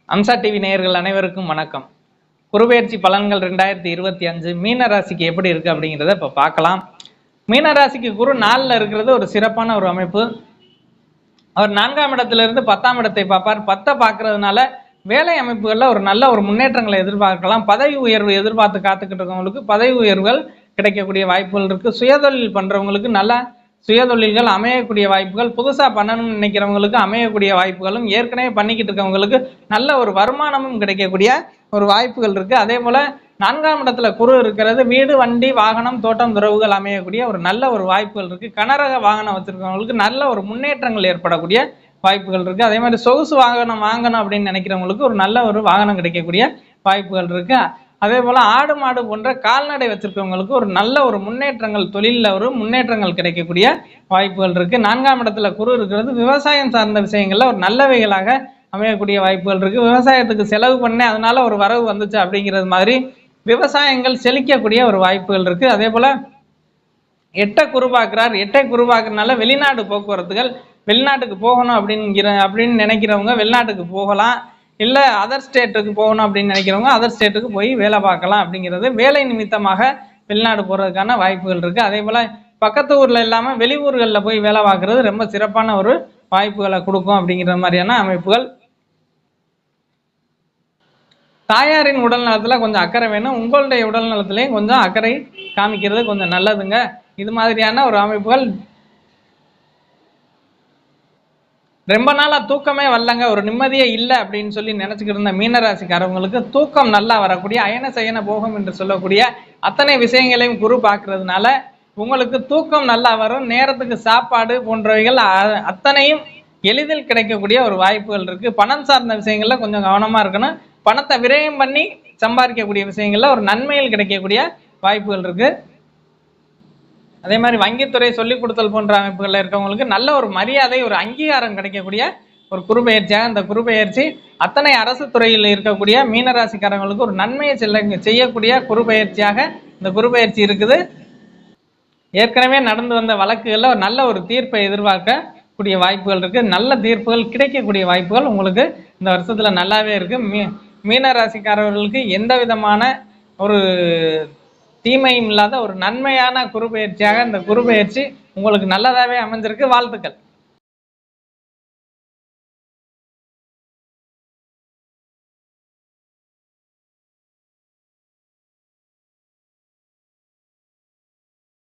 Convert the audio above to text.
Amsa TV நேயர்கள் அனைவருக்கும் வணக்கம். குருபெயர்ச்சி பலன்கள் 2025 மீன ராசிக்கு எப்படி இருக்கு அப்படிங்கிறத இப்ப பார்க்கலாம். மீன ராசிக்கு குரு 4ல் இருக்கிறது ஒரு சிறப்பான ஒரு அமைப்பு. அவர் 4ஆம் இடத்துல இருந்து 10ஆம் இடத்தை பார்ப்பார். 10 பார்க்கறதுனால வேலை அமைப்புகள்ல ஒரு நல்ல ஒரு முன்னேற்றங்களை எதிர்பார்க்கலாம். பதவி உயர்வு எதிர்பார்த்து காத்துக்கிட்டு இருக்கவங்களுக்கு பதவி உயர்வுகள் கிடைக்கக்கூடிய வாய்ப்புகள் இருக்கு. சுயதொழில் பண்றவங்களுக்கு நல்ல சுயதொழில்கள் அமையக்கூடிய வாய்ப்புகள், புதுசா பண்ணணும்னு நினைக்கிறவங்களுக்கு அமையக்கூடிய வாய்ப்புகளும், ஏற்கனவே பண்ணிக்கிட்டு இருக்கவங்களுக்கு நல்ல ஒரு வருமானமும் கிடைக்கக்கூடிய ஒரு வாய்ப்புகள் இருக்கு. அதே போல 4ஆம் இடத்துல குரு இருக்கிறது வீடு, வண்டி, வாகனம், தோட்டம், துறவுகள் அமையக்கூடிய ஒரு நல்ல ஒரு வாய்ப்புகள் இருக்கு. கனரக வாகனம் வச்சிருக்கவங்களுக்கு நல்ல ஒரு முன்னேற்றங்கள் ஏற்படக்கூடிய வாய்ப்புகள் இருக்கு. அதே மாதிரி சொகுசு வாகனம் வாங்கணும் அப்படின்னு நினைக்கிறவங்களுக்கு ஒரு நல்ல ஒரு வாகனம் கிடைக்கக்கூடிய வாய்ப்புகள் இருக்கு. அதே போல ஆடு மாடு போன்ற கால்நடை வச்சிருக்கவங்களுக்கு ஒரு நல்ல ஒரு முன்னேற்றங்கள், தொழிலில் ஒரு முன்னேற்றங்கள் கிடைக்கக்கூடிய வாய்ப்புகள் இருக்கு. 4ஆம் இடத்துல குரு இருக்கிறது விவசாயம் சார்ந்த விஷயங்கள்ல ஒரு நல்லவைகளாக அமையக்கூடிய வாய்ப்புகள் இருக்கு. விவசாயத்துக்கு செலவு பண்ணேன் அதனால ஒரு வரவு வந்துச்சு அப்படிங்கிறது மாதிரி விவசாயங்கள் செழிக்கக்கூடிய ஒரு வாய்ப்புகள் இருக்கு. அதே போல 8 குரு பார்க்கிறார். 8 குரு பார்க்கறதுனால வெளிநாடு போக்குவரத்துகள், வெளிநாட்டுக்கு போகணும் அப்படின்னு நினைக்கிறவங்க வெளிநாட்டுக்கு போகலாம். இல்லை அதர் ஸ்டேட்டுக்கு போகணும் அப்படின்னு நினைக்கிறவங்க அதர் ஸ்டேட்டுக்கு போய் வேலை பார்க்கலாம். அப்படிங்கிறது வேலை நிமித்தமாக வெளிநாடு போகிறதுக்கான வாய்ப்புகள் இருக்குது. அதே போல் பக்கத்து ஊரில் இல்லாமல் வெளியூர்களில் போய் வேலை பார்க்குறது ரொம்ப சிறப்பான ஒரு வாய்ப்புகளை கொடுக்கும் அப்படிங்கிற மாதிரியான அமைப்புகள். தாயாரின் உடல் நலத்தில் கொஞ்சம் அக்கறை வேணும். உங்களுடைய உடல் நலத்திலையும் கொஞ்சம் அக்கறை காமிக்கிறது கொஞ்சம் நல்லதுங்க. இது மாதிரியான ஒரு அமைப்புகள். ரொம்ப நாளா தூக்கமே வரலங்க, ஒரு நிம்மதியே இல்லை அப்படின்னு சொல்லி நினைச்சுக்கிட்டு இருந்த மீனராசிக்காரவங்களுக்கு தூக்கம் நல்லா வரக்கூடிய அயன சயன போகம் என்று சொல்லக்கூடிய அத்தனை விஷயங்களையும் குரு பார்க்கறதுனால உங்களுக்கு தூக்கம் நல்லா வரும். நேரத்துக்கு சாப்பாடு போன்றவைகள் அத்தனையும் எளிதில் கிடைக்கக்கூடிய ஒரு வாய்ப்புகள் இருக்கு. பணம் சார்ந்த விஷயங்கள்ல கொஞ்சம் கவனமா இருக்கணும். பணத்தை விரயம் பண்ணி சம்பாதிக்கக்கூடிய விஷயங்கள்ல ஒரு நன்மைகள் கிடைக்கக்கூடிய வாய்ப்புகள் இருக்கு. அதே மாதிரி வங்கித்துறை சொல்லிக் கொடுத்தல் போன்ற அமைப்புகளில் இருக்கவங்களுக்கு நல்ல ஒரு மரியாதை, ஒரு அங்கீகாரம் கிடைக்கக்கூடிய ஒரு குருபெயர்ச்சியாக இந்த குருபெயர்ச்சி அத்தனை அரசு துறையில் இருக்கக்கூடிய மீனராசிக்காரங்களுக்கு ஒரு நன்மையை செய்யக்கூடிய குருபெயர்ச்சியாக இந்த குருபெயர்ச்சி இருக்குது. ஏற்கனவே நடந்து வந்த வழக்குகளில் ஒரு நல்ல ஒரு தீர்ப்பை எதிர்பார்க்கக்கூடிய வாய்ப்புகள் இருக்குது. நல்ல தீர்ப்புகள் கிடைக்கக்கூடிய வாய்ப்புகள் உங்களுக்கு இந்த வருஷத்தில் நல்லாவே இருக்குது. மீனராசிக்காரர்களுக்கு எந்த விதமான ஒரு தீமையும் இல்லாத ஒரு நன்மையான குருபெயர்ச்சியாக இந்த குருபெயர்ச்சி உங்களுக்கு நல்லதாகவே அமைஞ்சிருக்கு. வாழ்த்துக்கள்.